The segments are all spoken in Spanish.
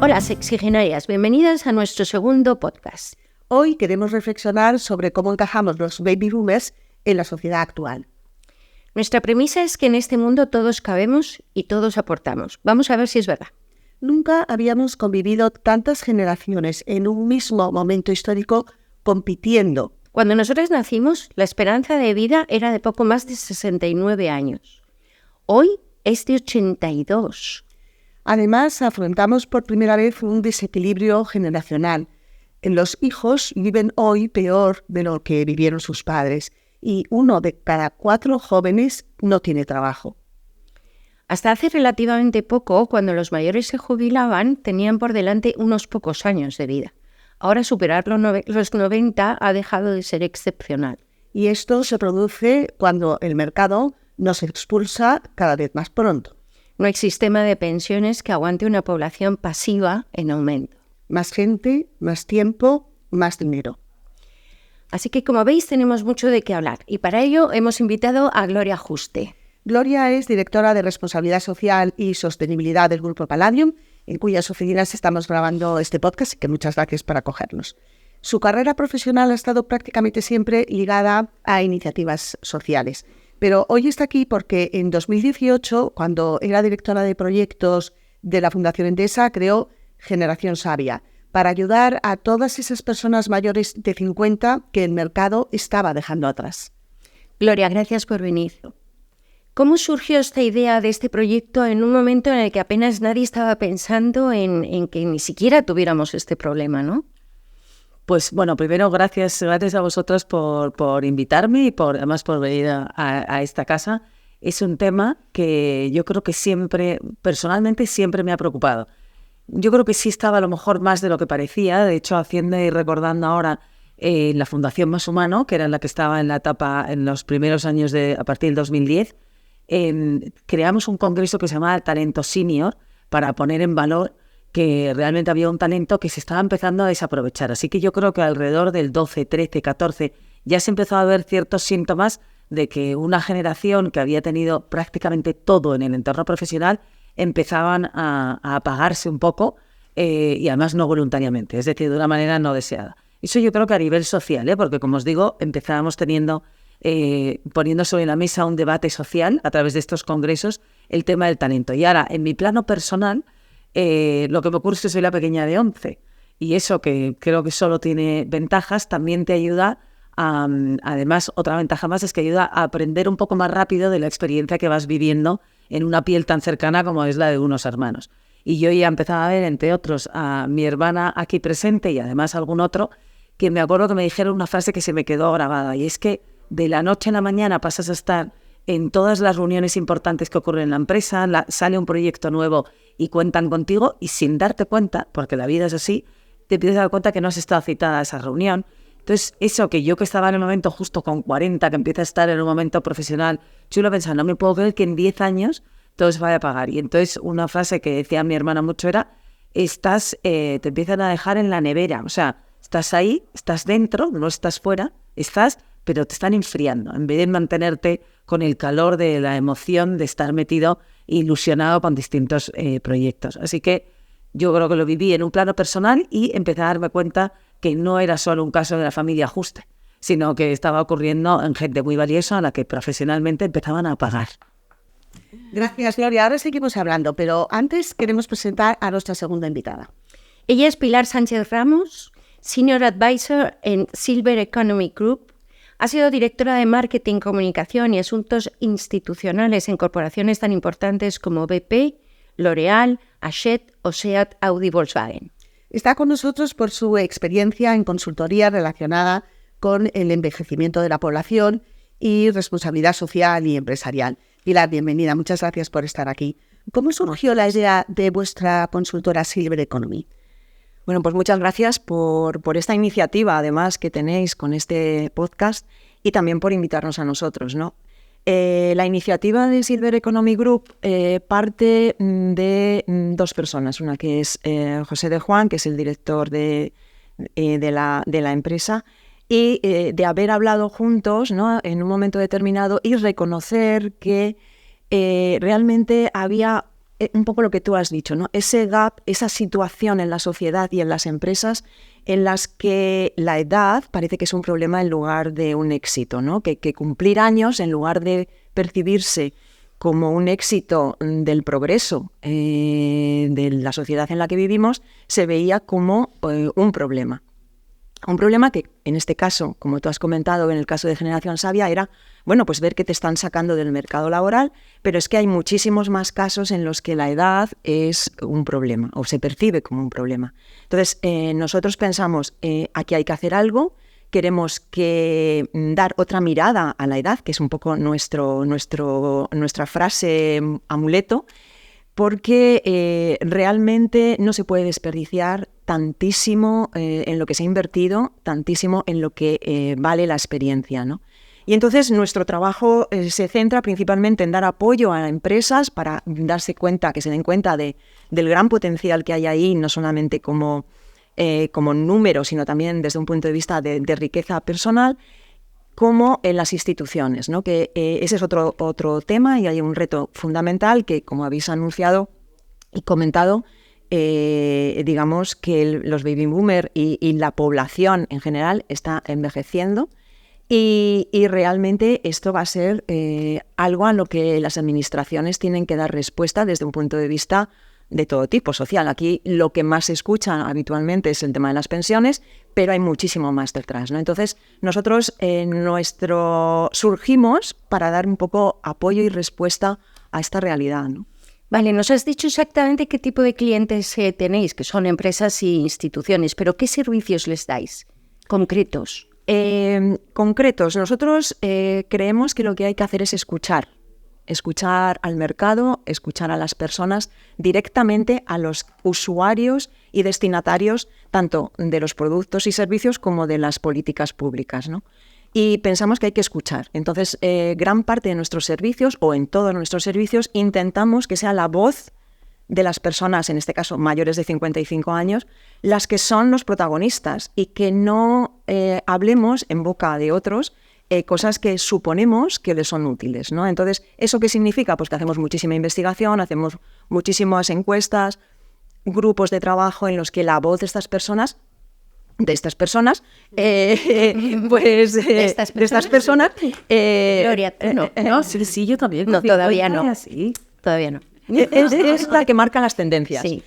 Hola sexigenarias, bienvenidas a nuestro segundo podcast. Hoy queremos reflexionar sobre cómo encajamos los baby boomers en la sociedad actual. Nuestra premisa es que en este mundo todos cabemos y todos aportamos. Vamos a ver si es verdad. Nunca habíamos convivido tantas generaciones en un mismo momento histórico compitiendo. Cuando nosotros nacimos, la esperanza de vida era de poco más de 69 años. Hoy es de 82. Además, afrontamos por primera vez un desequilibrio generacional. Los hijos viven hoy peor de lo que vivieron sus padres y 1 de cada 4 jóvenes no tiene trabajo. Hasta hace relativamente poco, cuando los mayores se jubilaban, tenían por delante unos pocos años de vida. Ahora superar los 90 ha dejado de ser excepcional. Y esto se produce cuando el mercado nos expulsa cada vez más pronto. No hay sistema de pensiones que aguante una población pasiva en aumento. Más gente, más tiempo, más dinero. Así que, como veis, tenemos mucho de qué hablar. Y para ello hemos invitado a Gloria Juste. Gloria es directora de Responsabilidad Social y Sostenibilidad del Grupo Palladium, en cuyas oficinas estamos grabando este podcast, y que muchas gracias por acogernos. Su carrera profesional ha estado prácticamente siempre ligada a iniciativas sociales. Pero hoy está aquí porque en 2018, cuando era directora de proyectos de la Fundación Endesa, creó Generación Sabia, para ayudar a todas esas personas mayores de 50 que el mercado estaba dejando atrás. Gloria, gracias por venir. ¿Cómo surgió esta idea de este proyecto en un momento en el que apenas nadie estaba pensando en que ni siquiera tuviéramos este problema, ¿no? Pues bueno, primero gracias a vosotros por invitarme y además por venir a esta casa. Es un tema que yo creo que personalmente siempre me ha preocupado. Yo creo que sí estaba a lo mejor más de lo que parecía. De hecho, haciendo y recordando ahora la Fundación Más Humano, que era la que estaba en la etapa en los primeros años a partir del 2010, creamos un congreso que se llamaba Talento Senior para poner en valor que realmente había un talento que se estaba empezando a desaprovechar. Así que yo creo que alrededor del 12, 13, 14 ya se empezó a ver ciertos síntomas de que una generación que había tenido prácticamente todo en el entorno profesional empezaban a apagarse un poco y además no voluntariamente, es decir, de una manera no deseada. Eso yo creo que a nivel social, porque como os digo, empezábamos poniendo sobre la mesa un debate social a través de estos congresos, el tema del talento. Y ahora, en mi plano personal, lo que me ocurre es que soy la pequeña de 11 y eso, que creo que solo tiene ventajas, también te ayuda además, otra ventaja más es que ayuda a aprender un poco más rápido de la experiencia que vas viviendo en una piel tan cercana como es la de unos hermanos. Y yo ya empezaba a ver, entre otros, a mi hermana aquí presente y además algún otro, que me acuerdo que me dijeron una frase que se me quedó grabada, y es que de la noche a la mañana pasas a estar en todas las reuniones importantes que ocurren en la empresa, sale un proyecto nuevo y cuentan contigo, y sin darte cuenta, porque la vida es así, te empiezas a dar cuenta que no has estado citada a esa reunión. Entonces, eso que yo que estaba en el momento justo con 40, que empieza a estar en un momento profesional, yo lo pensaba, no me puedo creer que en 10 años todo se vaya a pagar. Y entonces una frase que decía mi hermana mucho era, te empiezan a dejar en la nevera, o sea, estás ahí, estás dentro, no estás fuera, pero te están enfriando, en vez de mantenerte con el calor de la emoción de estar metido, ilusionado con distintos proyectos. Así que yo creo que lo viví en un plano personal y empecé a darme cuenta que no era solo un caso de la familia Juste, sino que estaba ocurriendo en gente muy valiosa a la que profesionalmente empezaban a pagar. Gracias, Gloria. Ahora seguimos hablando, pero antes queremos presentar a nuestra segunda invitada. Ella es Pilar Sánchez Ramos, Senior Advisor en Silver Economy Group. Ha sido directora de Marketing, Comunicación y Asuntos Institucionales en corporaciones tan importantes como BP, L'Oréal, Hachette o SEAT, Audi, Volkswagen. Está con nosotros por su experiencia en consultoría relacionada con el envejecimiento de la población y responsabilidad social y empresarial. Pilar, bienvenida. Muchas gracias por estar aquí. ¿Cómo surgió la idea de vuestra consultora Silver Economy? Bueno, pues muchas gracias por esta iniciativa, además, que tenéis con este podcast y también por invitarnos a nosotros, ¿no? La iniciativa de Silver Economy Group parte de 2 personas. Una que es José de Juan, que es el director de la empresa, y de haber hablado juntos, ¿no?, en un momento determinado y reconocer que realmente había un poco lo que tú has dicho, ¿no? Ese gap, esa situación en la sociedad y en las empresas en las que la edad parece que es un problema en lugar de un éxito, ¿no? Que cumplir años, en lugar de percibirse como un éxito del progreso de la sociedad en la que vivimos, se veía como un problema. Un problema que, en este caso, como tú has comentado, en el caso de Generación Sabia, era, bueno, pues ver que te están sacando del mercado laboral, pero es que hay muchísimos más casos en los que la edad es un problema, o se percibe como un problema. Entonces, nosotros pensamos, aquí hay que hacer algo, queremos dar otra mirada a la edad, que es un poco nuestra frase amuleto, porque realmente no se puede desperdiciar tantísimo en lo que se ha invertido, tantísimo en lo que vale la experiencia, ¿no? Y entonces nuestro trabajo se centra principalmente en dar apoyo a empresas para que se den cuenta del gran potencial que hay ahí, no solamente como número, sino también desde un punto de vista de riqueza personal, como en las instituciones, ¿no? Que ese es otro tema y hay un reto fundamental que, como habéis anunciado y comentado, digamos que los baby boomers y la población en general está envejeciendo y realmente esto va a ser algo a lo que las administraciones tienen que dar respuesta desde un punto de vista de todo tipo social. Aquí lo que más se escucha habitualmente es el tema de las pensiones, pero hay muchísimo más detrás, ¿no? Entonces, nosotros surgimos para dar un poco apoyo y respuesta a esta realidad, ¿no? Vale, nos has dicho exactamente qué tipo de clientes tenéis, que son empresas y instituciones, pero ¿qué servicios les dais concretos? Concretos. Nosotros creemos que lo que hay que hacer es escuchar al mercado, escuchar a las personas, directamente a los usuarios y destinatarios tanto de los productos y servicios como de las políticas públicas, ¿no? Y pensamos que hay que escuchar. Entonces, gran parte de nuestros servicios, o en todos nuestros servicios, intentamos que sea la voz de las personas, en este caso mayores de 55 años, las que son los protagonistas y que no hablemos en boca de otros cosas que suponemos que les son útiles, ¿no? Entonces, ¿eso qué significa? Pues que hacemos muchísima investigación, hacemos muchísimas encuestas, grupos de trabajo en los que la voz de estas personas, Gloria, tú no. Sí, yo también. No, todavía no. Sí. Todavía no. Es la que marca las tendencias. Sí.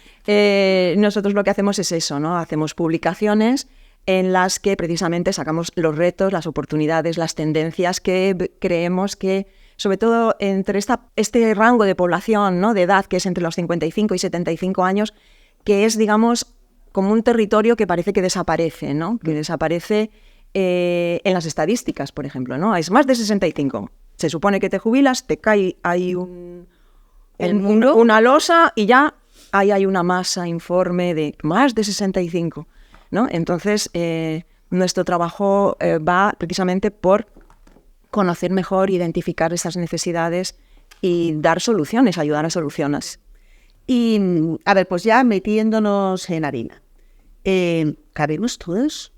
Nosotros lo que hacemos es eso, ¿no? Hacemos publicaciones en las que precisamente sacamos los retos, las oportunidades, las tendencias que creemos que, sobre todo entre este rango de población, ¿no? De edad que es entre los 55 y 75 años, que es, digamos, como un territorio que parece que desaparece, ¿no? Que desaparece en las estadísticas, por ejemplo, ¿no? Es más de 65. Se supone que te jubilas, te cae ahí una losa y ya ahí hay una masa informe de más de 65, ¿no? Entonces, nuestro trabajo va precisamente por conocer mejor, identificar esas necesidades y dar soluciones, ayudar a soluciones. Y, a ver, pues ya metiéndonos en harina. ¿Cabemos todos?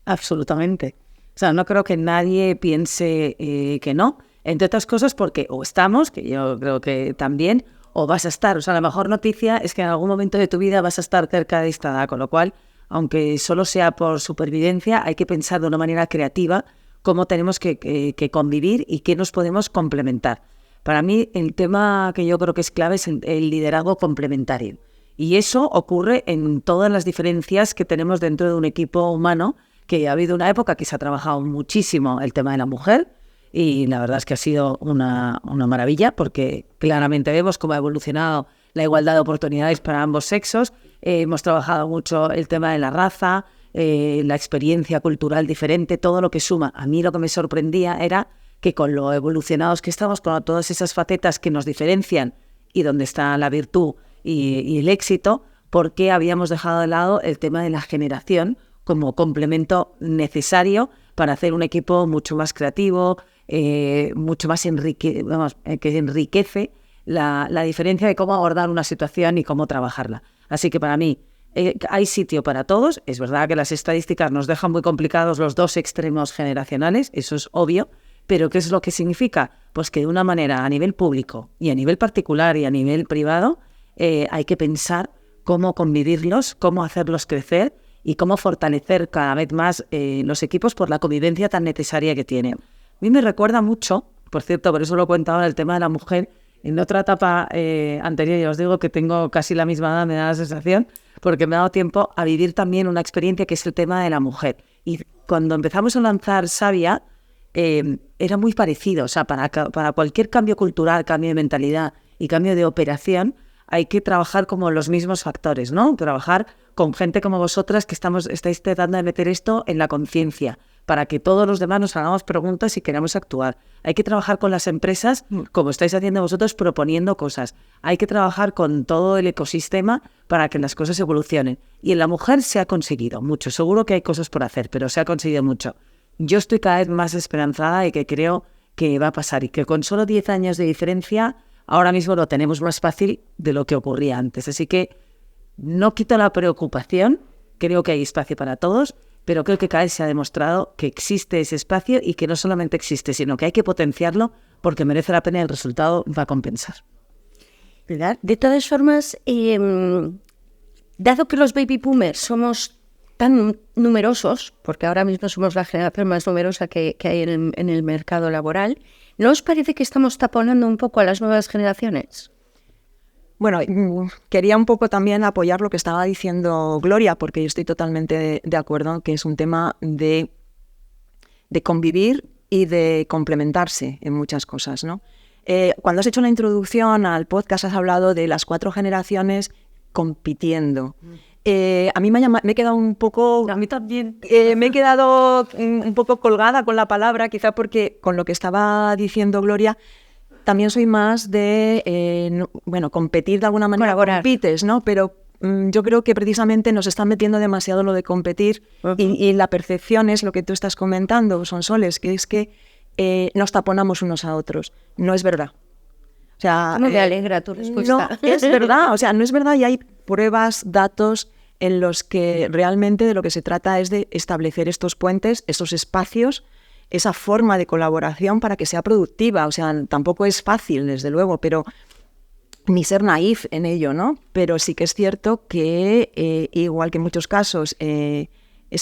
Absolutamente. O sea, no creo que nadie piense que no. Entre otras cosas porque o estamos, que yo creo que también, o vas a estar. O sea, la mejor noticia es que en algún momento de tu vida vas a estar cerca de esta edad, con lo cual, aunque solo sea por supervivencia, hay que pensar de una manera creativa cómo tenemos que convivir y qué nos podemos complementar. Para mí, el tema que yo creo que es clave es el liderazgo complementario. Y eso ocurre en todas las diferencias que tenemos dentro de un equipo humano, que ha habido una época que se ha trabajado muchísimo el tema de la mujer, y la verdad es que ha sido una maravilla, porque claramente vemos cómo ha evolucionado la igualdad de oportunidades para ambos sexos. Hemos trabajado mucho el tema de la raza, la experiencia cultural diferente, todo lo que suma. A mí lo que me sorprendía era que con lo evolucionados que estamos, con todas esas facetas que nos diferencian y donde está la virtud y el éxito, ¿por qué habíamos dejado de lado el tema de la generación como complemento necesario para hacer un equipo mucho más creativo, mucho más que enriquece la diferencia de cómo abordar una situación y cómo trabajarla? Así que para mí hay sitio para todos. Es verdad que las estadísticas nos dejan muy complicados los dos extremos generacionales, eso es obvio, Pero ¿qué es lo que significa? Pues que de una manera a nivel público y a nivel particular y a nivel privado hay que pensar cómo convivirlos, cómo hacerlos crecer y cómo fortalecer cada vez más los equipos por la convivencia tan necesaria que tienen. A mí me recuerda mucho, por cierto, por eso lo he contado, el tema de la mujer. En otra etapa anterior, ya os digo que tengo casi la misma edad, me da la sensación, porque me ha dado tiempo a vivir también una experiencia que es el tema de la mujer. Y cuando empezamos a lanzar Savia, era muy parecido. O sea, para cualquier cambio cultural, cambio de mentalidad y cambio de operación, hay que trabajar como los mismos factores, ¿no? Trabajar con gente como vosotras que estáis tratando de meter esto en la conciencia, para que todos los demás nos hagamos preguntas y queramos actuar. Hay que trabajar con las empresas, como estáis haciendo vosotros, proponiendo cosas. Hay que trabajar con todo el ecosistema para que las cosas evolucionen. Y en la mujer se ha conseguido mucho. Seguro que hay cosas por hacer, pero se ha conseguido mucho. Yo estoy cada vez más esperanzada y que creo que va a pasar. Y que con solo 10 años de diferencia, ahora mismo lo tenemos más fácil de lo que ocurría antes. Así que no quito la preocupación. Creo que hay espacio para todos. Pero creo que cada vez se ha demostrado que existe ese espacio y que no solamente existe, sino que hay que potenciarlo porque merece la pena y el resultado va a compensar. ¿Verdad? De todas formas, dado que los baby boomers somos tan numerosos, porque ahora mismo somos la generación más numerosa que hay en el mercado laboral, ¿no os parece que estamos taponando un poco a las nuevas generaciones? Bueno, quería un poco también apoyar lo que estaba diciendo Gloria, porque yo estoy totalmente de acuerdo que es un tema de convivir y de complementarse en muchas cosas, ¿no? Cuando has hecho la introducción al podcast has hablado de las 4 generaciones compitiendo. A mí me he quedado un poco... A mí también. Me he quedado un poco colgada con la palabra, quizá porque con lo que estaba diciendo Gloria... También soy más de, competir de alguna manera. Colaborar. Compites, ¿no? Pero yo creo que precisamente nos están metiendo demasiado lo de competir y la percepción es lo que tú estás comentando, Sonsoles, que es que nos taponamos unos a otros. No es verdad. O sea, Me alegra tu respuesta. No, es verdad. O sea, no es verdad y hay pruebas, datos en los que realmente de lo que se trata es de establecer estos puentes, estos espacios, esa forma de colaboración para que sea productiva. O sea, tampoco es fácil, desde luego, pero ni ser naif en ello, ¿no? Pero sí que es cierto que, igual que en muchos casos se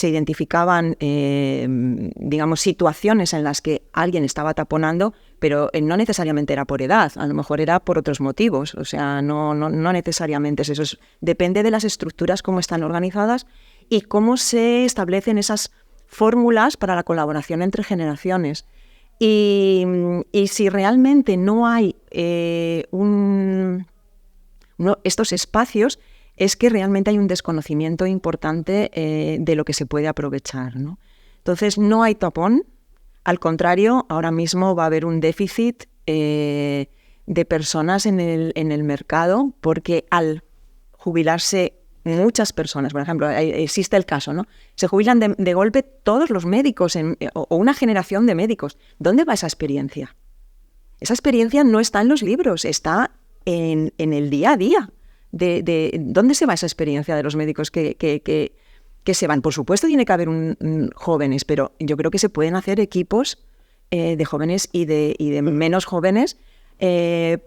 identificaban, digamos, situaciones en las que alguien estaba taponando, pero no necesariamente era por edad, a lo mejor era por otros motivos. O sea, no necesariamente es eso. Depende de las estructuras, cómo están organizadas y cómo se establecen esas fórmulas para la colaboración entre generaciones. Y si realmente no hay estos espacios, es que realmente hay un desconocimiento importante de lo que se puede aprovechar, ¿no? Entonces, no hay tapón. Al contrario, ahora mismo va a haber un déficit de personas en el mercado, porque al jubilarse muchas personas, por ejemplo, existe el caso, ¿no? Se jubilan de golpe todos los médicos o una generación de médicos. ¿Dónde va esa experiencia? Esa experiencia no está en los libros, está en el día a día. ¿Dónde se va esa experiencia de los médicos que se van? Por supuesto tiene que haber jóvenes, pero yo creo que se pueden hacer equipos de jóvenes y de menos jóvenes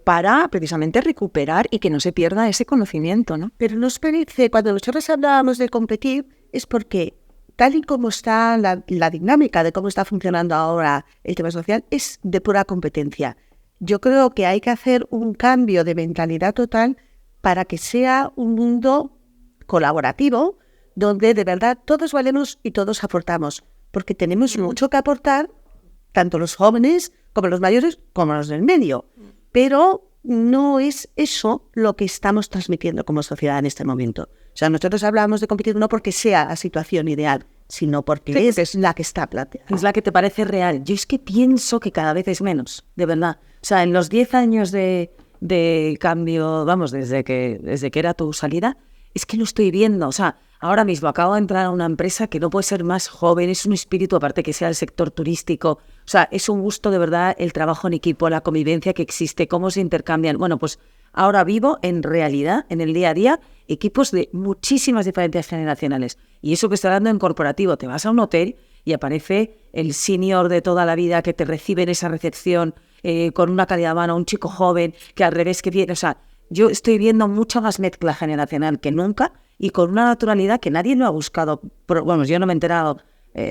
para precisamente recuperar y que no se pierda ese conocimiento, ¿no? Pero nos parece, cuando nosotros hablábamos de competir, es porque tal y como está la dinámica de cómo está funcionando ahora el tema social, es de pura competencia. Yo creo que hay que hacer un cambio de mentalidad total para que sea un mundo colaborativo, donde de verdad todos valemos y todos aportamos, porque tenemos mucho que aportar, tanto los jóvenes como los mayores, como los del medio. Pero no es eso lo que estamos transmitiendo como sociedad en este momento. O sea, nosotros hablamos de competir no porque sea la situación ideal, sino porque es la que está planteada. Es la que te parece real. Yo es que pienso que cada vez es menos, de verdad. O sea, en los 10 años de cambio, vamos, desde que era tu salida, es que lo estoy viendo. O sea, ahora mismo acabo de entrar a una empresa que no puede ser más joven, es un espíritu, aparte que sea el sector turístico. O sea, es un gusto de verdad el trabajo en equipo, la convivencia que existe, cómo se intercambian. Bueno, pues ahora vivo en realidad, en el día a día, equipos de muchísimas diferencias generacionales. Y eso que está dando en corporativo, te vas a un hotel y aparece el senior de toda la vida que te recibe en esa recepción con una calidad humana, un chico joven que al revés que viene, o sea, yo estoy viendo mucha más mezcla generacional que nunca y con una naturalidad que nadie lo ha buscado. Bueno, yo no me he enterado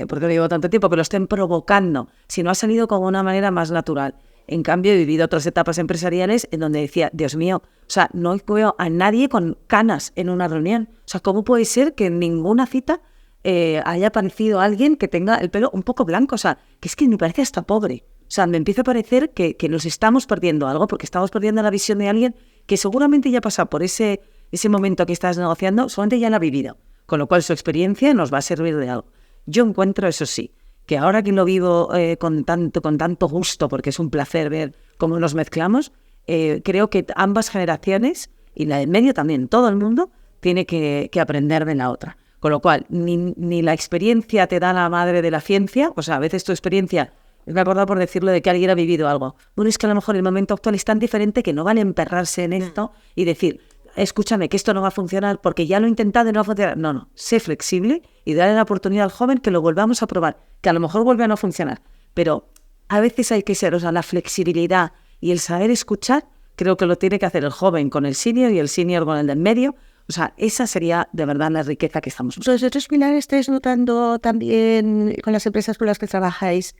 porque no llevo tanto tiempo, que lo estén provocando, sino ha salido como una manera más natural. En cambio, he vivido otras etapas empresariales en donde decía, Dios mío, o sea, no veo a nadie con canas en una reunión. O sea, ¿cómo puede ser que en ninguna cita haya aparecido alguien que tenga el pelo un poco blanco? O sea, que es que me parece hasta pobre. O sea, me empieza a parecer que nos estamos perdiendo algo, porque estamos perdiendo la visión de alguien que seguramente ya ha pasado por ese momento que estás negociando, solamente ya lo ha vivido. Con lo cual su experiencia nos va a servir de algo. Yo encuentro, eso sí, que ahora que lo vivo con tanto gusto, porque es un placer ver cómo nos mezclamos, creo que ambas generaciones, y la del medio también, todo el mundo, tiene que aprender de la otra. Con lo cual, ni la experiencia te da la madre de la ciencia, o sea, a veces tu experiencia, me he acordado por decirlo de que alguien ha vivido algo. Bueno, es que a lo mejor el momento actual es tan diferente que no vale emperrarse en esto y decir, escúchame, que esto no va a funcionar porque ya lo he intentado y no va a funcionar. No, sé flexible y darle la oportunidad al joven que lo volvamos a probar, que a lo mejor vuelve a no funcionar. Pero a veces hay que ser, o sea, la flexibilidad y el saber escuchar, creo que lo tiene que hacer el joven con el senior y el senior con el del medio. O sea, esa sería de verdad la riqueza que estamos buscando. ¿Vosotros, Pilar, estáis notando también con las empresas con las que trabajáis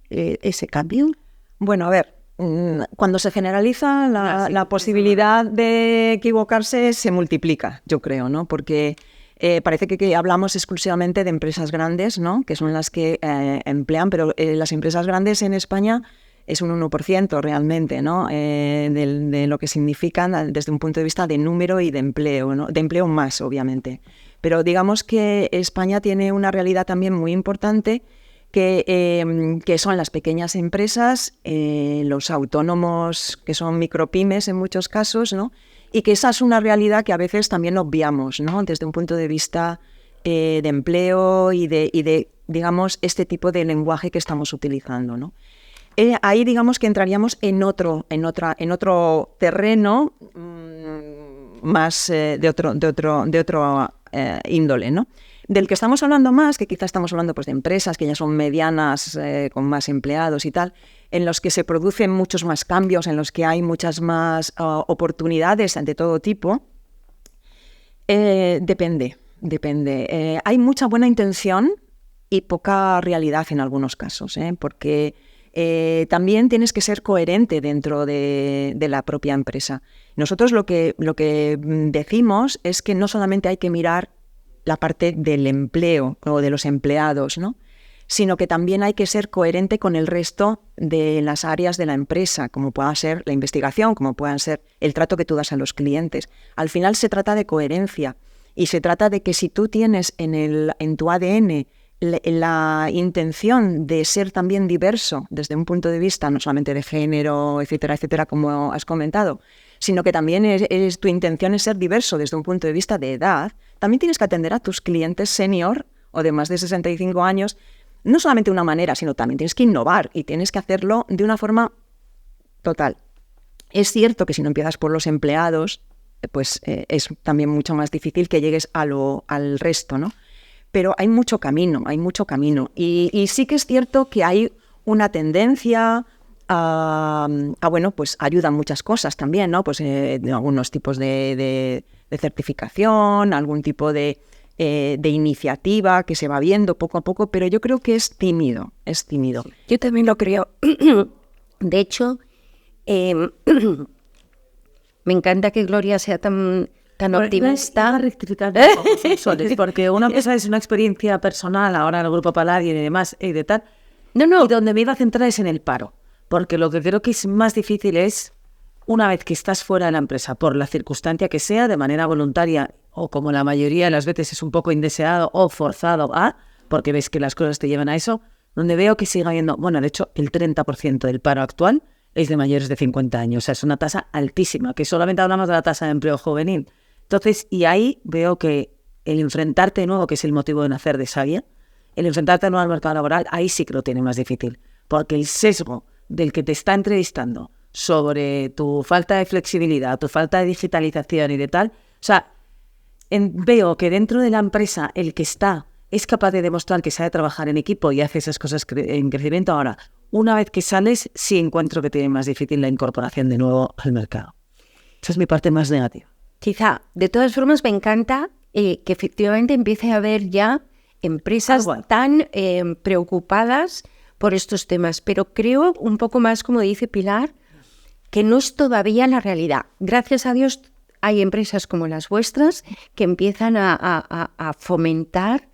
ese cambio? Bueno, a ver, cuando se generaliza la posibilidad de equivocarse se multiplica, yo creo, ¿no? Porque parece que hablamos exclusivamente de empresas grandes, ¿no? Que son las que emplean, pero las empresas grandes en España es un 1% realmente, ¿no? De lo que significan desde un punto de vista de número y de empleo, ¿no? De empleo más, obviamente. Pero digamos que España tiene una realidad también muy importante que son las pequeñas empresas, los autónomos que son micropymes en muchos casos, ¿no? Y que esa es una realidad que a veces también obviamos, ¿no? Desde un punto de vista de empleo y de, digamos, este tipo de lenguaje que estamos utilizando, ¿no? Ahí digamos que entraríamos en otro terreno más de otro índole, ¿no? Del que estamos hablando más, que quizás estamos hablando pues de empresas que ya son medianas, con más empleados y tal, en los que se producen muchos más cambios, en los que hay muchas más oportunidades de todo tipo. Depende. Hay mucha buena intención y poca realidad en algunos casos, porque también tienes que ser coherente dentro de la propia empresa. Nosotros lo que decimos es que no solamente hay que mirar la parte del empleo o de los empleados, ¿no? Sino que también hay que ser coherente con el resto de las áreas de la empresa, como pueda ser la investigación, como puedan ser el trato que tú das a los clientes. Al final se trata de coherencia y se trata de que si tú tienes en tu ADN la intención de ser también diverso desde un punto de vista no solamente de género, etcétera, etcétera, como has comentado, sino que también tu intención es ser diverso desde un punto de vista de edad, también tienes que atender a tus clientes senior o de más de 65 años, no solamente de una manera, sino también tienes que innovar y tienes que hacerlo de una forma total. Es cierto que si no empiezas por los empleados, pues es también mucho más difícil que llegues al resto, ¿no? Pero hay mucho camino. Y sí que es cierto que hay una tendencia bueno, pues ayudan muchas cosas también, ¿no? Pues algunos tipos de certificación, algún tipo de iniciativa que se va viendo poco a poco, pero yo creo que es tímido. Yo también lo creo. De hecho, me encanta que Gloria sea tan optimista. Porque una cosa es una experiencia personal, ahora en el Grupo Palladium y demás, y de tal. No. Y donde me iba a centrar es en el paro. Porque lo que creo que es más difícil es, una vez que estás fuera de la empresa, por la circunstancia que sea, de manera voluntaria, o como la mayoría de las veces es un poco indeseado o forzado porque ves que las cosas te llevan a eso, donde veo que sigue habiendo, bueno, de hecho, el 30% del paro actual es de mayores de 50 años. O sea, es una tasa altísima, que solamente hablamos de la tasa de empleo juvenil. Entonces, y ahí veo que el enfrentarte de nuevo, que es el motivo de nacer de Sabia, el enfrentarte de nuevo al mercado laboral, ahí sí que lo tiene más difícil. Porque el sesgo del que te está entrevistando sobre tu falta de flexibilidad, tu falta de digitalización y de tal, o sea, veo que dentro de la empresa el que está es capaz de demostrar que sabe trabajar en equipo y hace esas cosas en crecimiento. Ahora, una vez que sales, sí encuentro que tiene más difícil la incorporación de nuevo al mercado. Esa es mi parte más negativa. Quizá, de todas formas, me encanta que efectivamente empiece a haber ya empresas tan preocupadas por estos temas, pero creo un poco más, como dice Pilar, que no es todavía la realidad. Gracias a Dios hay empresas como las vuestras que empiezan a fomentar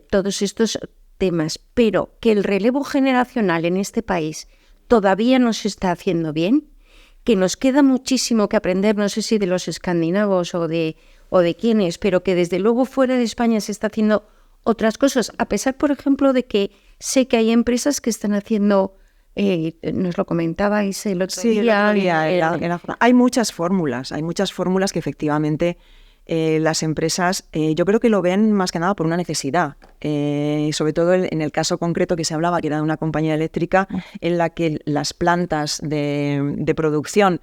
todos estos temas, pero que el relevo generacional en este país todavía no se está haciendo bien, que nos queda muchísimo que aprender, no sé si de los escandinavos o de quiénes, pero que desde luego fuera de España se está haciendo otras cosas, a pesar, por ejemplo, de que sé que hay empresas que están haciendo, nos lo comentabais el otro día. Hay muchas fórmulas que efectivamente las empresas, yo creo que lo ven más que nada por una necesidad, sobre todo en el caso concreto que se hablaba, que era de una compañía eléctrica en la que las plantas de producción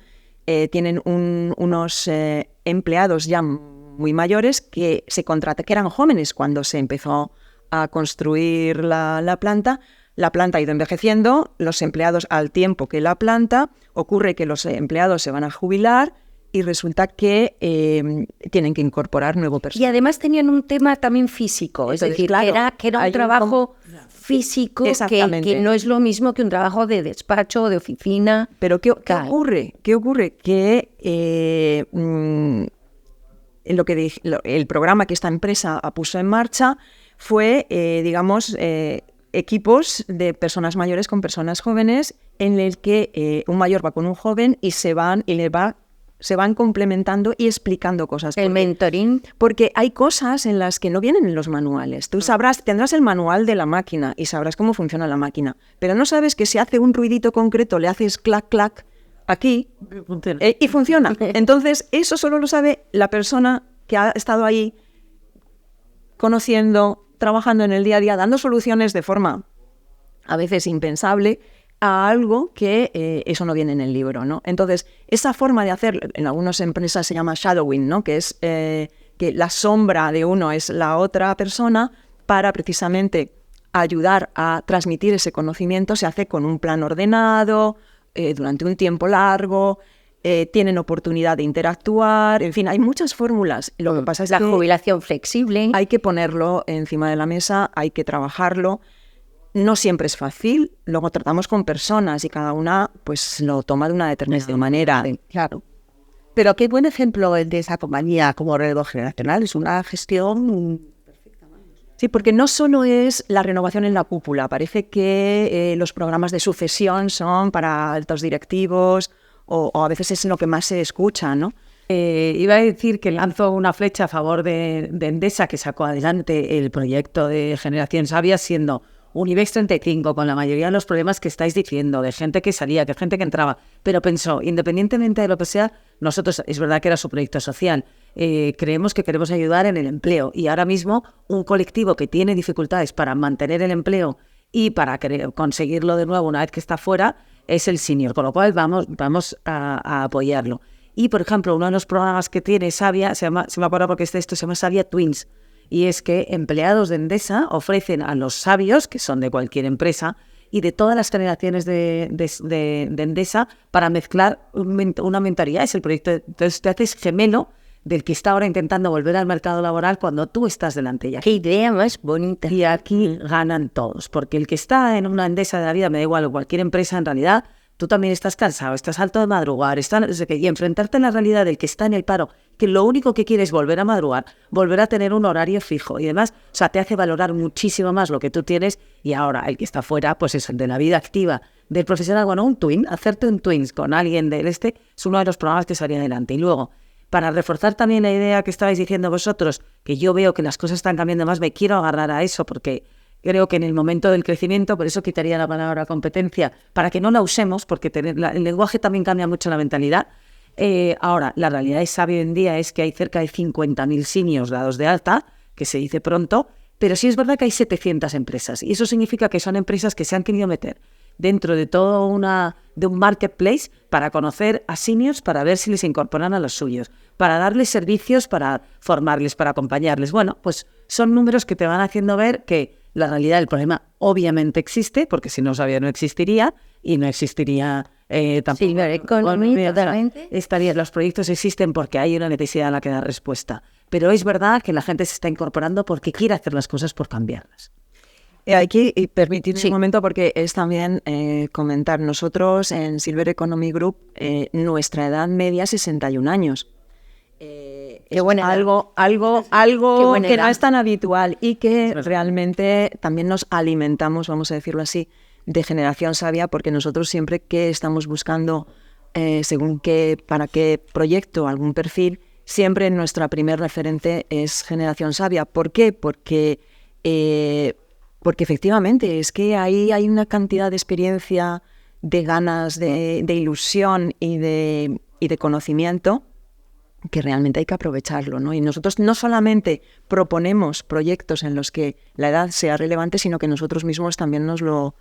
tienen unos empleados ya muy mayores que que eran jóvenes cuando se empezó a construir la planta. La planta ha ido envejeciendo, los empleados al tiempo que la planta, ocurre que los empleados se van a jubilar y resulta que tienen que incorporar nuevo personal. Y además tenían un tema también físico, es decir, claro, que era un trabajo físico que no es lo mismo que un trabajo de despacho o de oficina. Pero ¿qué ocurre? ¿Qué ocurre? Que el programa que esta empresa puso en marcha fue, equipos de personas mayores con personas jóvenes en el que un mayor va con un joven y se van complementando y explicando cosas. El mentoring. Porque hay cosas en las que no vienen en los manuales. Tú tendrás el manual de la máquina y sabrás cómo funciona la máquina, pero no sabes que si hace un ruidito concreto, le haces clac, clac aquí y funciona. Entonces, eso solo lo sabe la persona que ha estado ahí conociendo, trabajando en el día a día, dando soluciones de forma a veces impensable a algo que eso no viene en el libro, ¿no? Entonces, esa forma de hacer, en algunas empresas se llama shadowing, ¿no? Que es que la sombra de uno es la otra persona, para precisamente ayudar a transmitir ese conocimiento, se hace con un plan ordenado, durante un tiempo largo, tienen oportunidad de interactuar, en fin, hay muchas fórmulas. Lo que pasa es la jubilación flexible. Hay que ponerlo encima de la mesa, hay que trabajarlo. No siempre es fácil, luego tratamos con personas y cada una pues lo toma de una determinada manera. Claro. Pero qué buen ejemplo el de esa compañía como relevo generacional, es una gestión perfecta. Sí, porque no solo es la renovación en la cúpula, parece que los programas de sucesión son para altos directivos o a veces es lo que más se escucha, ¿no? Iba a decir que lanzo una flecha a favor de Endesa, que sacó adelante el proyecto de Generación Sabia, siendo un IBEX 35, con la mayoría de los problemas que estáis diciendo, de gente que salía, de gente que entraba, pero pensó, independientemente de lo que sea, nosotros, es verdad que era su proyecto social, creemos que queremos ayudar en el empleo, y ahora mismo un colectivo que tiene dificultades para mantener el empleo y para conseguirlo de nuevo una vez que está fuera, es el senior, con lo cual vamos a apoyarlo. Y, por ejemplo, uno de los programas que tiene Sabia, se me acuerda porque se llama Sabia Twins, y es que empleados de Endesa ofrecen a los sabios, que son de cualquier empresa, y de todas las generaciones de Endesa, para mezclar una mentoría. Es el proyecto, entonces te haces gemelo del que está ahora intentando volver al mercado laboral cuando tú estás delante ya. Qué idea más bonita. Y aquí ganan todos, porque el que está en una Endesa de la vida, me da igual, o cualquier empresa, en realidad, tú también estás cansado, estás harto de madrugar, y enfrentarte a la realidad del que está en el paro, que lo único que quiere es volver a madrugar, volver a tener un horario fijo, y además, o sea, te hace valorar muchísimo más lo que tú tienes, y ahora el que está fuera, pues es el de la vida activa del profesional. Bueno, un twin, hacerte un twins con alguien del es uno de los programas que salía adelante. Y luego, para reforzar también la idea que estabais diciendo vosotros, que yo veo que las cosas están cambiando más, me quiero agarrar a eso, porque creo que en el momento del crecimiento, por eso quitaría la palabra competencia, para que no la usemos, porque el lenguaje también cambia mucho la mentalidad. Ahora, la realidad hoy en día es que hay cerca de 50.000 seniors dados de alta, que se dice pronto, pero sí es verdad que hay 700 empresas, y eso significa que son empresas que se han querido meter dentro de todo de un marketplace para conocer a seniors, para ver si les incorporan a los suyos, para darles servicios, para formarles, para acompañarles. Bueno, pues son números que te van haciendo ver que la realidad del problema obviamente existe, porque si no sabía no existiría, y no existiría tampoco. Silver Economy, totalmente. Los proyectos existen porque hay una necesidad a la que dar respuesta. Pero es verdad que la gente se está incorporando porque quiere hacer las cosas por cambiarlas. Hay que permitirme un momento porque es también comentar. Nosotros en Silver Economy Group, nuestra edad media es 61 años. Qué buena edad. Algo buena que edad. no es tan habitual y que realmente también nos alimentamos, vamos a decirlo así, de generación sabia, porque nosotros siempre que estamos buscando para qué proyecto, algún perfil, siempre nuestra primer referente es generación sabia. ¿Por qué? Porque efectivamente es que ahí hay una cantidad de experiencia, de ganas, de ilusión y de conocimiento que realmente hay que aprovecharlo, ¿no? Y nosotros no solamente proponemos proyectos en los que la edad sea relevante, sino que nosotros mismos también nos lo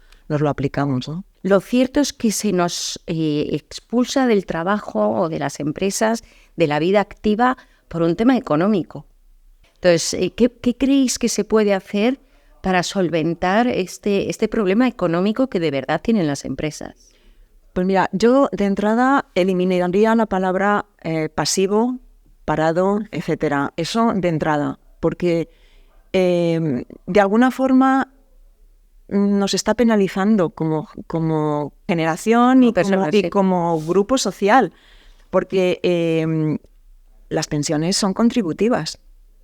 aplicamos, ¿no? Lo cierto es que se nos expulsa del trabajo o de las empresas, de la vida activa, por un tema económico. Entonces, ¿qué creéis que se puede hacer para solventar este problema económico que de verdad tienen las empresas? Pues mira, yo de entrada eliminaría la palabra pasivo, parado, etcétera. Eso de entrada, porque de alguna forma nos está penalizando como generación y como grupo social, porque las pensiones son contributivas,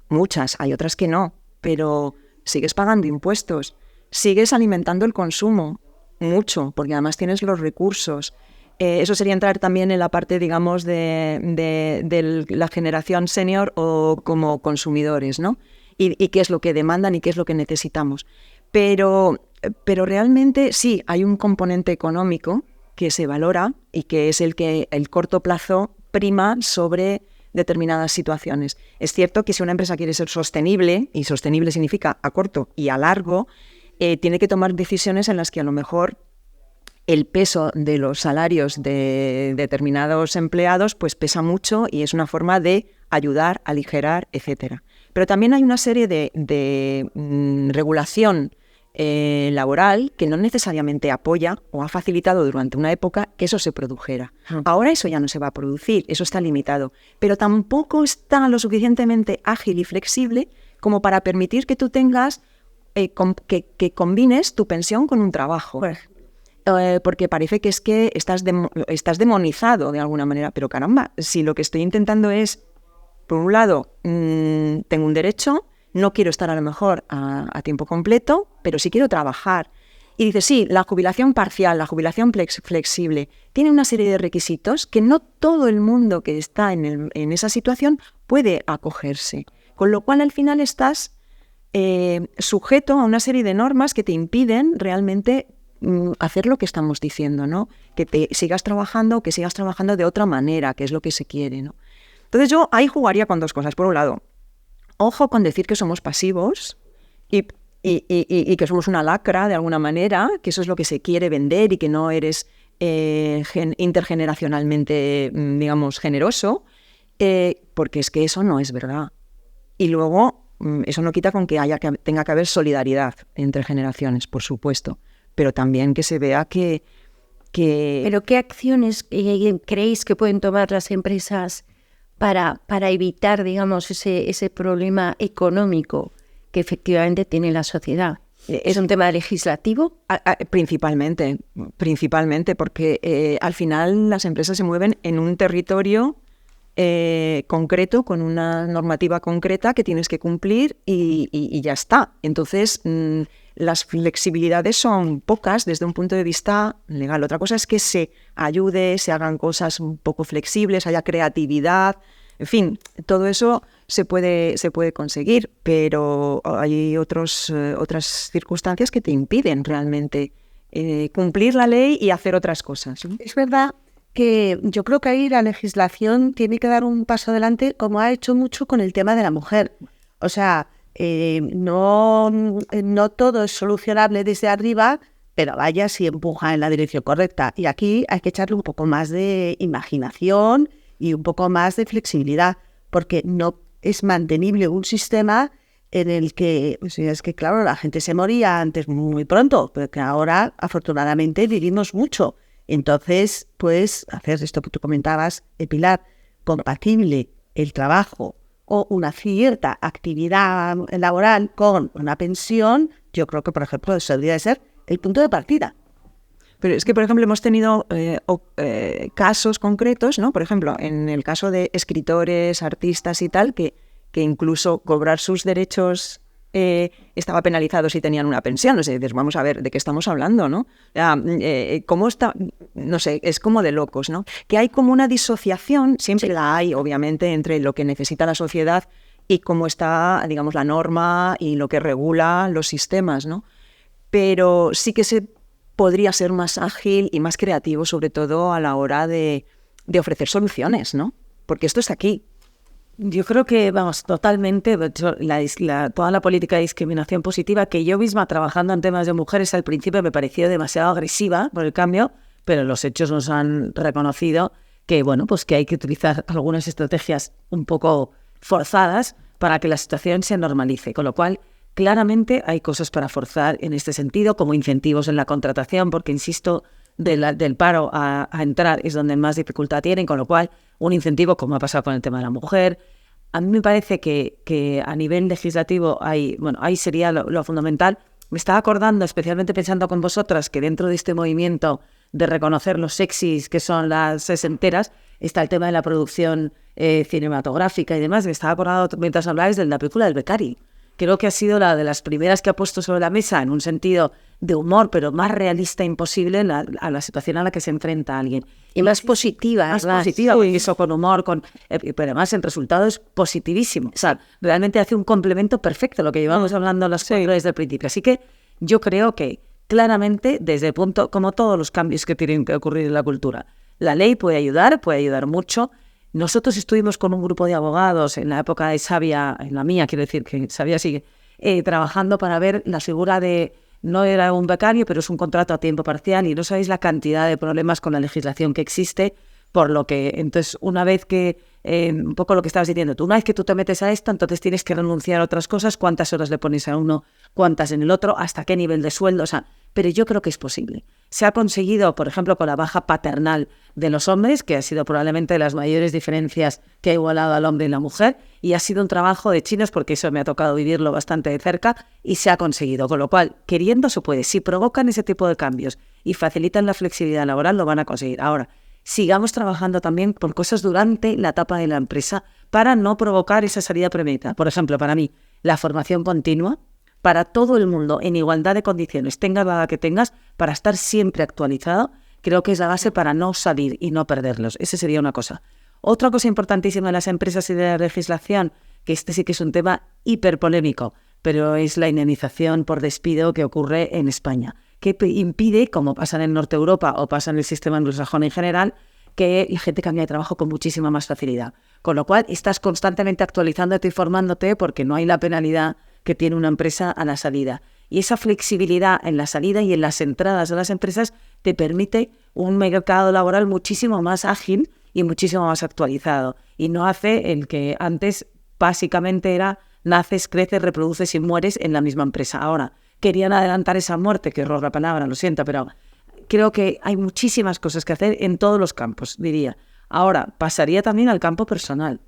muchas, hay otras que no, pero sigues pagando impuestos, sigues alimentando el consumo, mucho, porque además tienes los recursos. Eso sería entrar también en la parte, digamos, de la generación senior o como consumidores, ¿no? Y qué es lo que demandan y qué es lo que necesitamos. Pero realmente sí, hay un componente económico que se valora y que es el que el corto plazo prima sobre determinadas situaciones. Es cierto que si una empresa quiere ser sostenible, y sostenible significa a corto y a largo, tiene que tomar decisiones en las que a lo mejor el peso de los salarios de determinados empleados pues pesa mucho y es una forma de ayudar, aligerar, etcétera. Pero también hay una serie de regulación laboral que no necesariamente apoya o ha facilitado durante una época que eso se produjera. Ahora eso ya no se va a producir, eso está limitado, pero tampoco está lo suficientemente ágil y flexible como para permitir que tú tengas que combines tu pensión con un trabajo. Porque parece que es que estás demonizado de alguna manera, pero caramba, si lo que estoy intentando es, por un lado, tengo un derecho, no quiero estar a lo mejor a tiempo completo, pero sí quiero trabajar. Y dices, sí, la jubilación parcial, la jubilación flexible, tiene una serie de requisitos que no todo el mundo que está en esa situación puede acogerse. Con lo cual, al final, estás sujeto a una serie de normas que te impiden realmente hacer lo que estamos diciendo, ¿no? Que te sigas trabajando, que sigas trabajando de otra manera, que es lo que se quiere, ¿no? Entonces yo ahí jugaría con dos cosas. Por un lado, ojo con decir que somos pasivos y que somos una lacra de alguna manera, que eso es lo que se quiere vender y que no eres intergeneracionalmente, digamos, generoso, porque es que eso no es verdad. Y luego, eso no quita con que tenga que haber solidaridad entre generaciones, por supuesto, pero también que se vea que... ¿Pero qué acciones creéis que pueden tomar las empresas para evitar, digamos, ese problema económico que efectivamente tiene la sociedad? ¿Es un tema legislativo? Principalmente, porque al final las empresas se mueven en un territorio concreto, con una normativa concreta que tienes que cumplir y ya está. Entonces, las flexibilidades son pocas desde un punto de vista legal. Otra cosa es que se ayude, se hagan cosas un poco flexibles, haya creatividad, en fin, todo eso se puede conseguir, pero hay otras circunstancias que te impiden realmente cumplir la ley y hacer otras cosas, ¿no? Es verdad que yo creo que ahí la legislación tiene que dar un paso adelante, como ha hecho mucho con el tema de la mujer. O sea, no todo es solucionable desde arriba, pero vaya si empuja en la dirección correcta. Y aquí hay que echarle un poco más de imaginación y un poco más de flexibilidad, porque no es mantenible un sistema en el que, pues, es que claro, la gente se moría antes muy pronto, pero que ahora afortunadamente vivimos mucho. Entonces, pues hacer esto que tú comentabas, Pilar, compatible el trabajo o una cierta actividad laboral con una pensión, yo creo que, por ejemplo, eso debería de ser el punto de partida. Pero es que, por ejemplo, hemos tenido casos concretos, ¿no? Por ejemplo, en el caso de escritores, artistas y tal, que incluso cobrar sus derechos estaba penalizado si tenían una pensión. O sea, dices, vamos a ver, ¿de qué estamos hablando, no? ¿Cómo está? No sé, es como de locos, ¿no? Que hay como una disociación, siempre la hay, obviamente, entre lo que necesita la sociedad y cómo está, digamos, la norma y lo que regula los sistemas, ¿no? Pero sí que se podría ser más ágil y más creativo, sobre todo a la hora de ofrecer soluciones, ¿no? Porque esto está aquí. Yo creo que, vamos, totalmente, toda la política de discriminación positiva, que yo misma trabajando en temas de mujeres al principio me pareció demasiado agresiva por el cambio, pero los hechos nos han reconocido que, bueno, pues que hay que utilizar algunas estrategias un poco forzadas para que la situación se normalice, con lo cual claramente hay cosas para forzar en este sentido, como incentivos en la contratación, porque, insisto, del paro a entrar es donde más dificultad tienen, con lo cual un incentivo, como ha pasado con el tema de la mujer. A mí me parece que a nivel legislativo ahí sería lo fundamental. Me estaba acordando, especialmente pensando con vosotras, que dentro de este movimiento de reconocer los sexys que son las sesenteras, está el tema de la producción cinematográfica y demás. Me estaba acordando mientras hablabais de la película del Beccari. Creo que ha sido la de las primeras que ha puesto sobre la mesa en un sentido de humor, pero más realista imposible a la situación a la que se enfrenta alguien. Y más positiva. Más positiva, sí. Eso con humor, pero además el resultado es positivísimo. O sea, realmente hace un complemento perfecto lo que llevamos hablando las cuatro desde el principio. Así que yo creo que claramente, desde el punto, como todos los cambios que tienen que ocurrir en la cultura, la ley puede ayudar mucho. Nosotros estuvimos con un grupo de abogados en la época de Sabia, en la mía, quiero decir que Sabia sigue, trabajando para ver la figura de, no era un becario, pero es un contrato a tiempo parcial, y no sabéis la cantidad de problemas con la legislación que existe, por lo que, entonces, una vez que, un poco lo que estabas diciendo, una vez que tú te metes a esto, entonces tienes que renunciar a otras cosas, cuántas horas le pones a uno, cuántas en el otro, hasta qué nivel de sueldo, o sea, pero yo creo que es posible. Se ha conseguido, por ejemplo, con la baja paternal de los hombres, que ha sido probablemente de las mayores diferencias que ha igualado al hombre y la mujer, y ha sido un trabajo de chinos, porque eso me ha tocado vivirlo bastante de cerca, y se ha conseguido. Con lo cual, queriendo se puede. Si provocan ese tipo de cambios y facilitan la flexibilidad laboral, lo van a conseguir. Ahora, sigamos trabajando también por cosas durante la etapa de la empresa para no provocar esa salida premeditada. Por ejemplo, para mí, la formación continua, para todo el mundo en igualdad de condiciones, tengas la edad que tengas, para estar siempre actualizado, creo que es la base para no salir y no perderlos. Esa sería una cosa. Otra cosa importantísima de las empresas y de la legislación, que este sí que es un tema hiperpolémico, pero es la indemnización por despido que ocurre en España, que impide, como pasa en el norte de Europa o pasa en el sistema anglosajón en general, que la gente cambie de trabajo con muchísima más facilidad. Con lo cual, estás constantemente actualizándote y formándote porque no hay la penalidad que tiene una empresa a la salida. Y esa flexibilidad en la salida y en las entradas de las empresas te permite un mercado laboral muchísimo más ágil y muchísimo más actualizado. Y no hace el que antes básicamente era naces, creces, reproduces y mueres en la misma empresa. Ahora, querían adelantar esa muerte, que horror la palabra, lo siento, pero creo que hay muchísimas cosas que hacer en todos los campos, diría. Ahora, pasaría también al campo personal.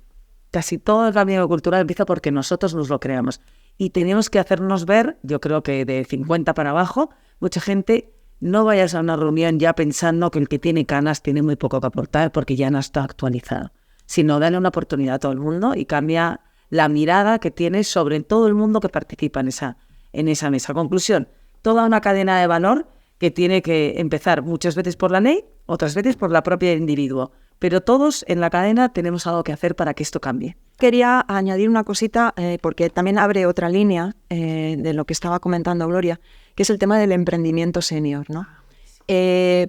Casi todo el cambio cultural empieza porque nosotros nos lo creamos. Y tenemos que hacernos ver, yo creo que de 50 para abajo, mucha gente, no vayas a una reunión ya pensando que el que tiene canas tiene muy poco que aportar porque ya no está actualizado. Sino dale una oportunidad a todo el mundo y cambia la mirada que tienes sobre todo el mundo que participa en esa mesa. Conclusión, toda una cadena de valor que tiene que empezar muchas veces por la ley, otras veces por la propia individuo. Pero todos en la cadena tenemos algo que hacer para que esto cambie. Quería añadir una cosita, porque también abre otra línea de lo que estaba comentando Gloria, que es el tema del emprendimiento senior, ¿no?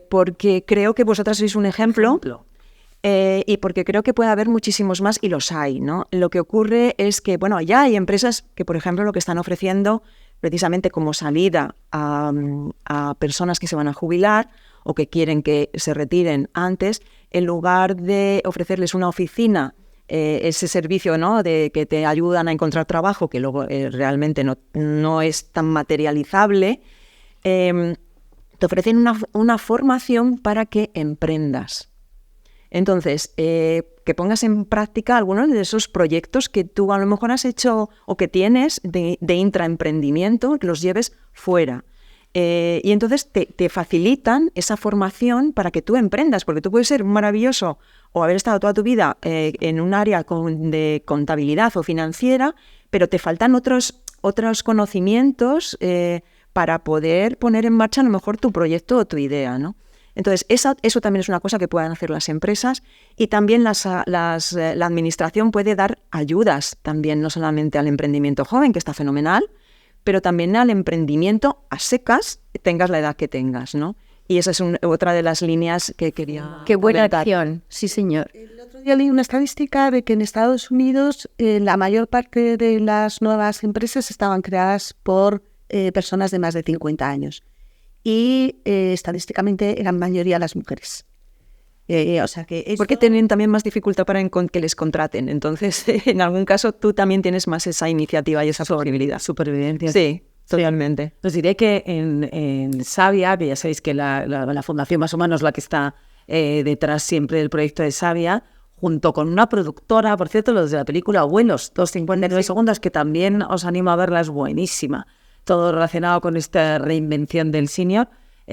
Porque creo que vosotras sois un ejemplo. Y porque creo que puede haber muchísimos más, y los hay, ¿no? Lo que ocurre es que, bueno, ya hay empresas que, por ejemplo, lo que están ofreciendo precisamente como salida a personas que se van a jubilar o que quieren que se retiren antes, en lugar de ofrecerles una oficina ese servicio, ¿no?, de que te ayudan a encontrar trabajo, que luego realmente no es tan materializable, te ofrecen una formación para que emprendas. Entonces, que pongas en práctica algunos de esos proyectos que tú a lo mejor has hecho o que tienes de intraemprendimiento, que los lleves fuera. Y entonces te facilitan esa formación para que tú emprendas, porque tú puedes ser maravilloso o haber estado toda tu vida en un área de contabilidad o financiera, pero te faltan otros conocimientos para poder poner en marcha a lo mejor tu proyecto o tu idea, ¿no? Entonces, eso también es una cosa que pueden hacer las empresas, y también la administración puede dar ayudas también, no solamente al emprendimiento joven, que está fenomenal, pero también al emprendimiento a secas, tengas la edad que tengas, ¿no? Y esa es otra de las líneas que quería Qué buena comentar. acción, sí señor. El otro día leí una estadística de que en Estados Unidos la mayor parte de las nuevas empresas estaban creadas por personas de más de 50 años. Y estadísticamente eran mayoría las mujeres. O sea que eso... Porque tienen también más dificultad para que les contraten. Entonces, en algún caso, tú también tienes más esa iniciativa y esa posibilidad. Supervivencia. Sí, totalmente. Os diré que en Savia, que ya sabéis que la Fundación Más Humano es la que está detrás siempre del proyecto de Savia, junto con una productora, por cierto, los de la película Abuelos, 2:59 segundos, que también os animo a verla, es buenísima. Todo relacionado con esta reinvención del senior,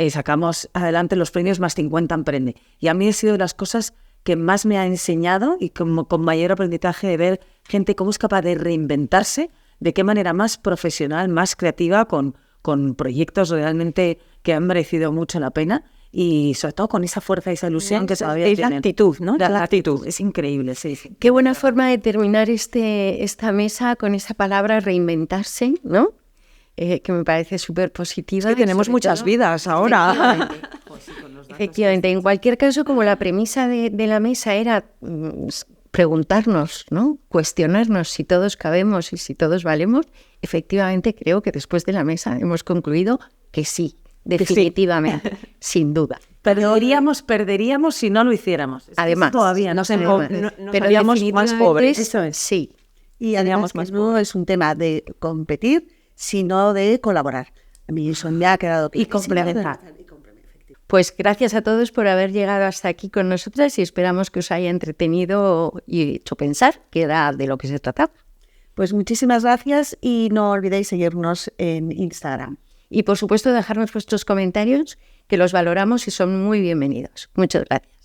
sacamos adelante los premios Más 50 Emprende. Y a mí ha sido de las cosas que más me ha enseñado y con mayor aprendizaje de ver gente cómo es capaz de reinventarse, de qué manera más profesional, más creativa, con proyectos realmente que han merecido mucho la pena, y sobre todo con esa fuerza y esa ilusión que todavía Es tienen. la actitud, ¿no? La actitud, es increíble, sí. Qué buena forma de terminar esta mesa con esa palabra reinventarse, ¿no? Que me parece súper positiva. Es que tenemos muchas vidas ahora. Efectivamente, en cualquier caso, como la premisa de la mesa era preguntarnos, ¿no? Cuestionarnos si todos cabemos y si todos valemos, efectivamente creo que después de la mesa hemos concluido que sí, definitivamente, sin duda. Perderíamos si no lo hiciéramos. Además, todavía nos pero haríamos más pobres. Eso es, sí. Y además que no es un tema de competir, sino de colaborar. A mí eso me ha quedado Y complementar. Pues gracias a todos por haber llegado hasta aquí con nosotras, y esperamos que os haya entretenido y hecho pensar, que era de lo que se trataba. Pues muchísimas gracias, y no olvidéis seguirnos en Instagram. Y por supuesto dejarnos vuestros comentarios, que los valoramos y son muy bienvenidos. Muchas gracias.